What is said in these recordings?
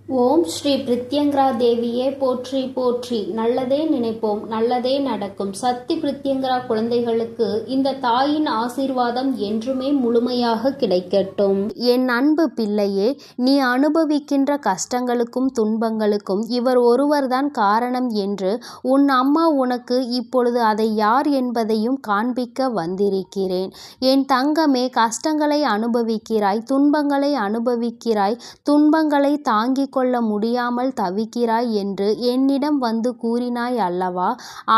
ஓம் ஸ்ரீ பிரித்யங்கரா தேவியே போற்றி போற்றி. நல்லதே நினைப்போம், நல்லதே நடக்கும். சக்தி பிரித்யங்கரா குழந்தைகளுக்கு இந்த தாயின் ஆசீர்வாதம் என்றுமே முழுமையாக கிடைக்கட்டும். என் அன்பு பிள்ளையே, நீ அனுபவிக்கின்ற கஷ்டங்களுக்கும் துன்பங்களுக்கும் இவர் ஒருவர்தான் காரணம் என்று உன் அம்மா உனக்கு இப்பொழுது அதை யார் என்பதையும் காண்பிக்க வந்திருக்கிறேன். என் தங்கமே, கஷ்டங்களை அனுபவிக்கிறாய், துன்பங்களை அனுபவிக்கிறாய், துன்பங்களை தாங்கிக் கொள்ள முடியாமல் தவிக்கிறாய் என்று என்னிடம் வந்து கூறினாய் அல்லவா?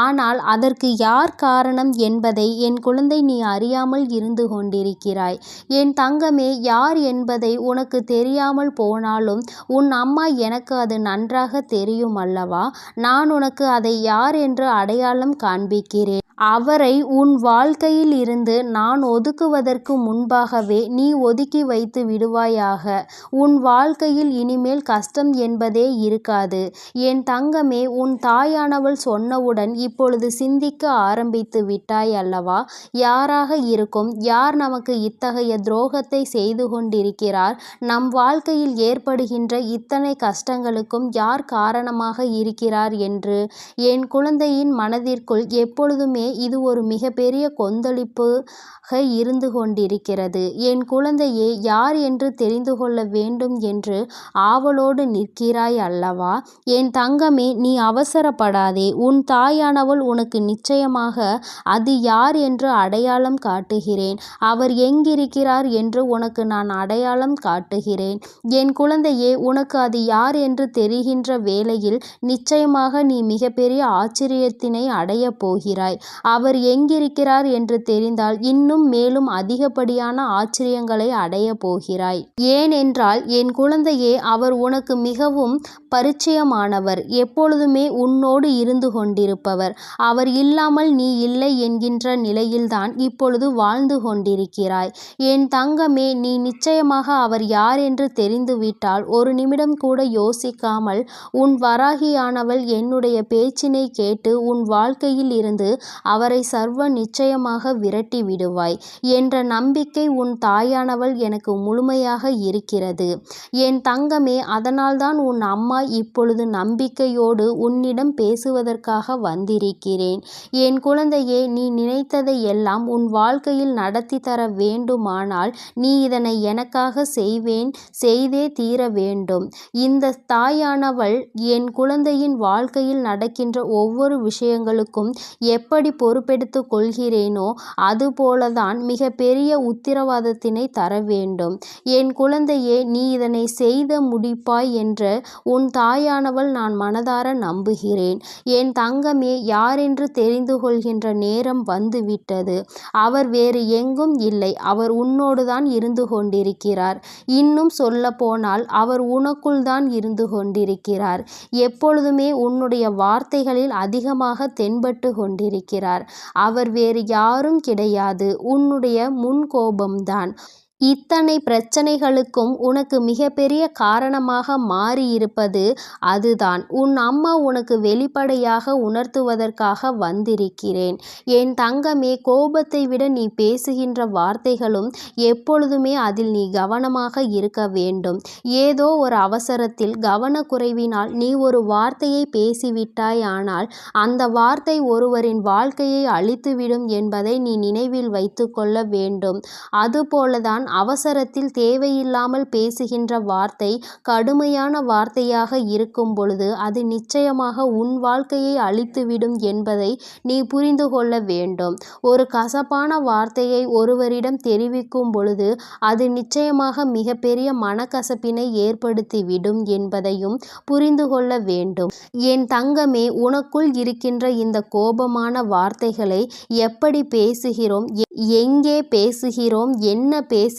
ஆனால் அதற்கு யார் காரணம் என்பதை என் குழந்தை நீ அறியாமல் இருந்து கொண்டிருக்கிறாய். என் தங்கமே, யார் என்பதை உனக்கு தெரியாமல் போனாலும் உன் அம்மா எனக்கு அது நன்றாக தெரியும் அல்லவா? நான் உனக்கு அதை யார் என்று அடையாளம் காண்பிக்கிறேன். அவரை உன் வாழ்க்கையில் இருந்து நான் ஒதுக்குவதற்கு முன்பாகவே நீ ஒதுக்கி வைத்து விடுவாயாக. உன் வாழ்க்கையில் இனிமேல் கஷ்டம் என்பதே இருக்காது. என் தங்கமே, உன் தாயானவள் சொன்னவுடன் இப்பொழுது சிந்திக்க ஆரம்பித்து விட்டாய் அல்லவா? யாராக இருக்கும்? யார் நமக்கு இத்தகைய துரோகத்தை செய்து கொண்டிருக்கிறார்? நம் வாழ்க்கையில் ஏற்படுகின்ற இத்தனை கஷ்டங்களுக்கும் யார் காரணமாக இருக்கிறார் என்று என் குழந்தையின் மனதிற்குள் எப்பொழுதுமே இது ஒரு மிகப்பெரிய கொந்தளிப்பாக இருந்து கொண்டிருக்கிறது. என் குழந்தையே, யார் என்று தெரிந்து கொள்ள வேண்டும் என்று ஆவலோடு நிற்கிறாய் அல்லவா? என் தங்கமே, நீ அவசரப்படாதே. உன் தாயானவள் உனக்கு நிச்சயமாக அது யார் என்று அடையாளம் காட்டுகிறேன். அவர் எங்கிருக்கிறார் என்று உனக்கு நான் அடையாளம் காட்டுகிறேன். என் குழந்தையே, உனக்கு அது யார் என்று தெரிகின்ற வேளையில் நிச்சயமாக நீ மிகப்பெரிய ஆச்சரியத்தினை அடையப் போகிறாய். அவர் எங்கிருக்கிறார் என்று தெரிந்தால் இன்னும் மேலும் அதிகப்படியான ஆச்சரியங்களை அடைய போகிறாய். ஏனென்றால் என் குழந்தையே, அவர் உனக்கு மிகவும் பரிச்சயமானவர், எப்பொழுதுமே உன்னோடு இருந்து கொண்டிருப்பவர். அவர் இல்லாமல் நீ இல்லை என்கின்ற நிலையில்தான் இப்பொழுது வாழ்ந்து கொண்டிருக்கிறாய். என் தங்கமே, நீ நிச்சயமாக அவர் யார் என்று தெரிந்துவிட்டால் ஒரு நிமிடம் கூட யோசிக்காமல் உன் வராகியானவள் என்னுடைய பேச்சினை கேட்டு உன் வாழ்க்கையில் இருந்து அவரை சர்வ நிச்சயமாக விரட்டி விடுவாய் என்ற நம்பிக்கை உன் தாயானவள் எனக்கு முழுமையாக இருக்கிறது. என் தங்கமே, அதனால்தான் உன் அம்மா இப்பொழுது நம்பிக்கையோடு உன்னிடம் பேசுவதற்காக வந்திருக்கிறேன். என் குழந்தையே, நீ நினைத்ததை எல்லாம் உன் வாழ்க்கையில் நடத்தி தர வேண்டுமானால் நீ இதனை எனக்காக செய்தே தீர வேண்டும். இந்த தாயானவள் என் குழந்தையின் வாழ்க்கையில் நடக்கின்ற ஒவ்வொரு விஷயங்களுக்கும் எப்படி பொறுப்பெடுத்து கொள்கிறேனோ அதுபோலதான் மிக பெரிய உத்திரவாதத்தினை தர வேண்டும். என் குழந்தையே, நீ இதனை செய்த முடிப்பாய் என்று உன் தாயானவள் நான் மனதார நம்புகிறேன். என் தங்கமே, யாரென்று தெரிந்து கொள்கின்ற நேரம் வந்துவிட்டது. அவர் வேறு எங்கும் இல்லை, அவர் உன்னோடு தான் இருந்து கொண்டிருக்கிறார். இன்னும் சொல்ல போனால் அவர் உனக்குள் தான் இருந்து கொண்டிருக்கிறார். எப்பொழுதுமே உன்னுடைய வார்த்தைகளில் அதிகமாக தென்பட்டு கொண்டிருக்கிறார். அவர் வேறு யாரும் கிடையாது, உன்னுடைய முன்கோபம்தான். இத்தனை பிரச்சனைகளுக்கும் உனக்கு மிகப்பெரிய காரணமாக மாறியிருப்பது அதுதான். உன் அம்மா உனக்கு வெளிப்படையாக உணர்த்துவதற்காக வந்திருக்கிறேன். என் தங்கமே, கோபத்தை விட நீ பேசுகின்ற வார்த்தைகளும் எப்பொழுதுமே அதில் நீ கவனமாக இருக்க வேண்டும். ஏதோ ஒரு அவசரத்தில் கவனக்குறைவினால் நீ ஒரு வார்த்தையை பேசிவிட்டாய், ஆனால் அந்த வார்த்தை ஒருவரின் வாழ்க்கையை அழித்துவிடும் என்பதை நீ நினைவில் வைத்து கொள்ள வேண்டும். அதுபோலதான் அவசரத்தில் தேவையில்லாமல் பேசுகின்ற வார்த்தை கடுமையான வார்த்தையாக இருக்கும் பொழுது அது நிச்சயமாக உன் வாழ்க்கையை அழித்துவிடும் என்பதை நீ புரிந்து கொள்ள வேண்டும். ஒரு கசப்பான வார்த்தையை ஒருவரிடம் தெரிவிக்கும் பொழுது அது நிச்சயமாக மிகப்பெரிய மனக்கசப்பினை ஏற்படுத்திவிடும் என்பதையும் புரிந்து கொள்ள வேண்டும். என் தங்கமே, உனக்குள் இருக்கின்ற இந்த கோபமான வார்த்தைகளை எப்படி பேசுகிறோம், எங்கே பேசுகிறோம், என்ன பேசுகிறோம்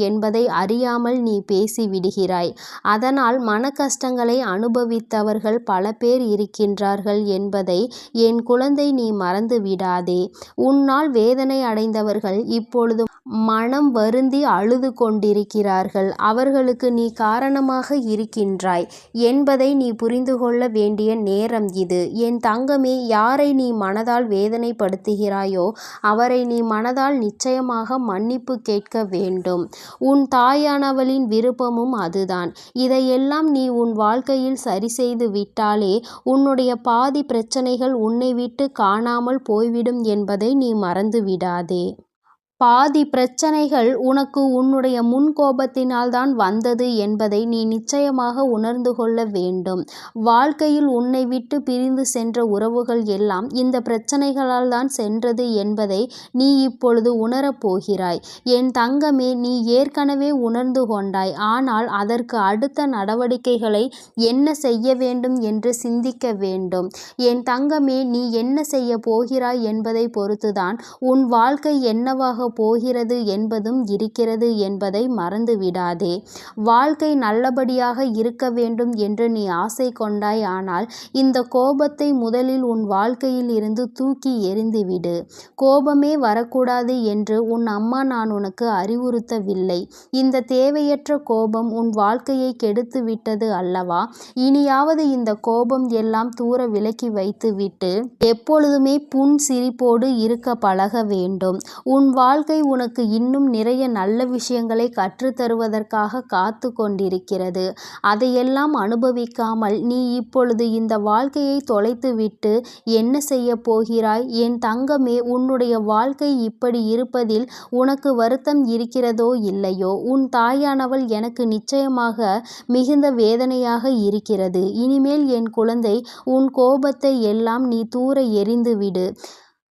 என்பதை அறியாமல் நீ பேசிவிடுகிறாய். அதனால் மன கஷ்டங்களை அனுபவித்தவர்கள் பல பேர் இருக்கின்றார்கள் என்பதை என் குழந்தை நீ மறந்து விடாதே. உன்னால் வேதனை அடைந்தவர்கள் இப்பொழுது மனம் வருந்தி அழுது கொண்டிருக்கிறார்கள். அவர்களுக்கு நீ காரணமாக இருக்கின்றாய் என்பதை நீ புரிந்து கொள்ள வேண்டிய நேரம் இது. என் தங்கமே, யாரை நீ மனதால் வேதனைப்படுத்துகிறாயோ அவரை நீ மனதால் மனதால் நிச்சயமாக மன்னிப்பு கேட்க வேண்டும். உன் தாயானவளின் விருப்பமும் அதுதான். இதையெல்லாம் நீ உன் வாழ்க்கையில் சரி செய்து விட்டாலே உன்னுடைய பாதி பிரச்சனைகள் உன்னை விட்டு காணாமல் போய்விடும் என்பதை நீ மறந்து விடாதே. பாதி பிரச்சனைகள் உனக்கு உன்னுடைய முன்கோபத்தினால்தான் வந்தது என்பதை நீ நிச்சயமாக உணர்ந்து கொள்ள வேண்டும். வாழ்க்கையில் உன்னை விட்டு பிரிந்து சென்ற உறவுகள் எல்லாம் இந்த பிரச்சனைகளால் தான் சென்றது என்பதை நீ இப்பொழுது உணரப் போகிறாய். என் தங்கமே, நீ ஏற்கனவே உணர்ந்து கொண்டாய். ஆனால் அதற்கு அடுத்த நடவடிக்கைகளை என்ன செய்ய வேண்டும் என்று சிந்திக்க வேண்டும். என் தங்கமே, நீ என்ன செய்ய போகிறாய் என்பதை பொறுத்துதான் உன் வாழ்க்கை என்னவாக போகிறது என்பதும் இருக்கிறது என்பதை மறந்து விடாதே. வாழ்க்கை நல்லபடியாக இருக்க வேண்டும் என்று நீ ஆசை கொண்டாய். ஆனால் இந்த கோபத்தை முதலில் உன் வாழ்க்கையில் இருந்து தூக்கி எறிந்துவிடு. கோபமே வரக்கூடாது என்று உன் அம்மா நான் உனக்கு அறிவுறுத்தவில்லை. இந்த தேவையற்ற கோபம் உன் வாழ்க்கையை கெடுத்து விட்டது அல்லவா? இனியாவது இந்த கோபம் எல்லாம் தூர விலக்கி வைத்துவிட்டு எப்பொழுதுமே புன் சிரிப்போடு இருக்க பழக வேண்டும். உன் வாழ்க்கை உனக்கு இன்னும் நிறைய நல்ல விஷயங்களை கற்றுத்தருவதற்காக காத்து கொண்டிருக்கிறது. அதையெல்லாம் அனுபவிக்காமல் நீ இப்பொழுது இந்த வாழ்க்கையை தொலைத்துவிட்டு என்ன செய்ய போகிறாய்? என் தங்கமே, உன்னுடைய வாழ்க்கை இப்படி இருப்பதில் உனக்கு வருத்தம் இருக்கிறதோ இல்லையோ, உன் தாயானவள் எனக்கு நிச்சயமாக மிகுந்த வேதனையாக இருக்கிறது. இனிமேல் என் குழந்தை, உன் கோபத்தை எல்லாம் நீ தூர எறிந்துவிடு.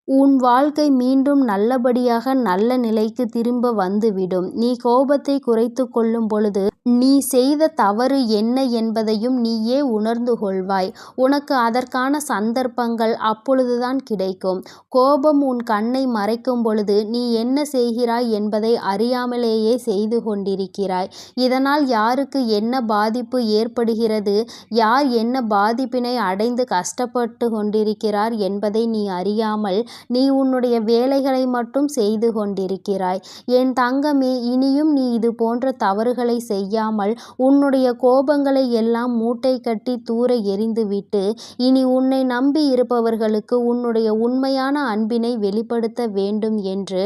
உன் வாழ்க்கை மீண்டும் நல்லபடியாக நல்ல நிலைக்கு திரும்ப வந்துவிடும். நீ கோபத்தை குறைத்து கொள்ளும் பொழுது நீ செய்த தவறு என்ன என்பதையும் நீயே உணர்ந்து கொள்வாய். உனக்கு அதற்கான சந்தர்ப்பங்கள் அப்பொழுதுதான் கிடைக்கும். கோபம் உன் கண்ணை மறைக்கும் பொழுது நீ என்ன செய்கிறாய் என்பதை அறியாமலேயே செய்து கொண்டிருக்கிறாய். இதனால் யாருக்கு என்ன பாதிப்பு ஏற்படுகிறது, யார் என்ன பாதிப்பினை அடைந்து கஷ்டப்பட்டு கொண்டிருக்கிறார் என்பதை நீ அறியாமல் நீ உன்னுடைய வேலைகளை மட்டும் செய்து கொண்டிருக்கிறாய். என் தங்கமே, இனியும் நீ இது போன்ற தவறுகளை செய்யாமல் உன்னுடைய கோபங்களை எல்லாம் மூட்டை கட்டி தூர எறிந்துவிட்டு இனி உன்னை நம்பி இருப்பவர்களுக்கு உன்னுடைய உண்மையான அன்பினை வெளிப்படுத்த வேண்டும் என்று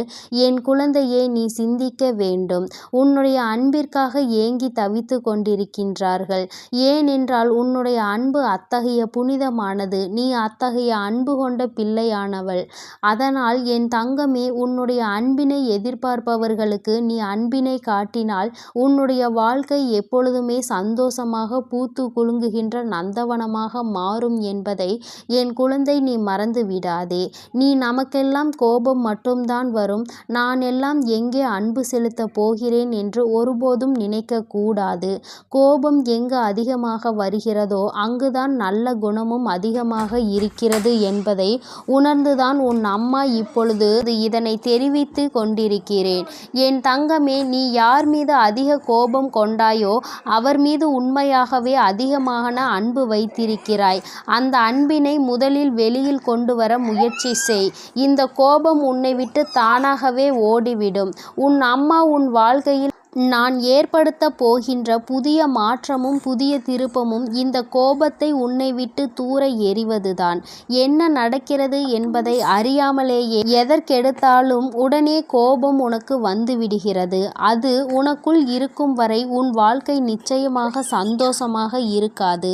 என் குழந்தையே நீ சிந்திக்க வேண்டும். உன்னுடைய அன்பிற்காக ஏங்கி தவித்து கொண்டிருக்கின்றார்கள். ஏனென்றால் உன்னுடைய அன்பு அத்தகைய புனிதமானது. நீ அத்தகைய அன்பு கொண்ட பிள்ளையானவள். அதனால் என் தங்கமே, உன்னுடைய அன்பினை எதிர்பார்ப்பவர்களுக்கு நீ அன்பினை காட்டினால் உன்னுடைய வாழ்க்கை எப்பொழுதுமே சந்தோஷமாக பூத்து குலுங்குகின்ற நந்தவனமாக மாறும் என்பதை என் குழந்தை நீ மறந்து விடாதே. நீ நமக்கெல்லாம் கோபம் மட்டும்தான் வரும், நான் எல்லாம் எங்கே அன்பு செலுத்த போகிறேன் என்று ஒருபோதும் நினைக்க கூடாது. கோபம் எங்கு அதிகமாக வருகிறதோ அங்குதான் நல்ல குணமும் அதிகமாக இருக்கிறது என்பதை உணர்ந்துதான் உன் அம்மா இப்பொழுது இதனை தெரிவித்து கொண்டிருக்கிறேன். என் தங்கமே, நீ யார் மீது அதிக கோபம் கொண்டாயோ அவர் மீது உண்மையாகவே அதிகமான அன்பு வைத்திருக்கிறாய். அந்த அன்பினை முதலில் வெளியில் கொண்டு வர முயற்சி செய். இந்த கோபம் உன்னை விட்டு தானாகவே ஓடிவிடும். உன் அம்மா உன் வாழ்க்கையில் நான் ஏற்படுத்த போகின்ற புதிய மாற்றமும் புதிய திருப்பமும் இந்த கோபத்தை உன்னை விட்டு தூர எறிவதுதான். என்ன நடக்கிறது என்பதை அறியாமலேயே எதற்கெடுத்தாலும் உடனே கோபம் உனக்கு வந்து விடுகிறது. அது உனக்குள் இருக்கும் வரை உன் வாழ்க்கை நிச்சயமாக சந்தோஷமாக இருக்காது.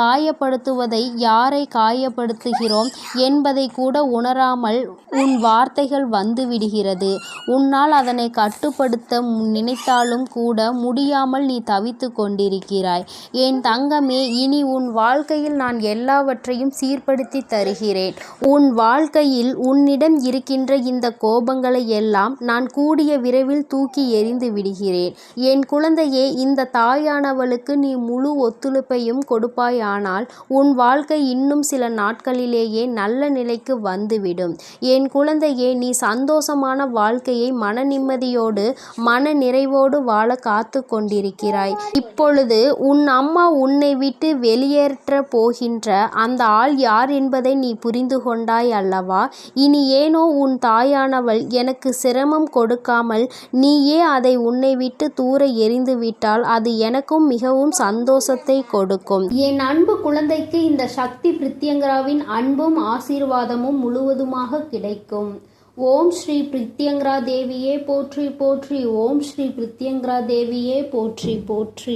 காயப்படுத்துவதை யாரை காயப்படுத்துகிறோம் என்பதை கூட உணராமல் உன் வார்த்தைகள் வந்து விடுகிறது. உன்னால் அதனை கட்டுப்படுத்த நினைத்தால் கூட முடியாமல் நீ தவித்து கொண்டிருக்கிறாய். என் தங்கமே, இனி உன் வாழ்க்கையில் நான் எல்லாவற்றையும் சீர்படுத்தி தருகிறேன். உன் வாழ்க்கையில் உன்னிடம் இருக்கின்ற இந்த கோபங்களை எல்லாம் நான் கூடிய விரைவில் தூக்கி எறிந்து விடுகிறேன். என் குழந்தையே, இந்த தாயானவளுக்கு நீ முழு ஒத்துழைப்பையும் கொடுப்பாயானால் உன் வாழ்க்கை இன்னும் சில நாட்களிலேயே நல்ல நிலைக்கு வந்துவிடும். என் குழந்தையே, நீ சந்தோஷமான வாழ்க்கையை மன நிம்மதியோடு மன நிறைவோடு வாழ காத்து கொண்டிருக்கிறாய். இப்பொழுது உன் அம்மா உன்னை விட்டு வெளியேற்ற போகின்ற அந்த ஆள் யார் என்பதை நீ புரிந்து கொண்டாய் அல்லவா? இனி ஏனோ உன் தாயானவள் எனக்கு சிரமம் கொடுக்காமல் நீயே அதை உன்னை விட்டு தூர எறிந்து விட்டால் அது எனக்கும் மிகவும் சந்தோஷத்தை கொடுக்கும். என் அன்பு குழந்தைக்கு இந்த சக்தி பிரித்யங்கராவின் அன்பும் ஆசீர்வாதமும் முழுவதுமாக கிடைக்கும். ஓம் ஸ்ரீ பிரித்யங்கரா தேவியே போற்றி போற்றி. ஓம் ஸ்ரீ பிரித்யங்கரா தேவியே போற்றி போற்றி.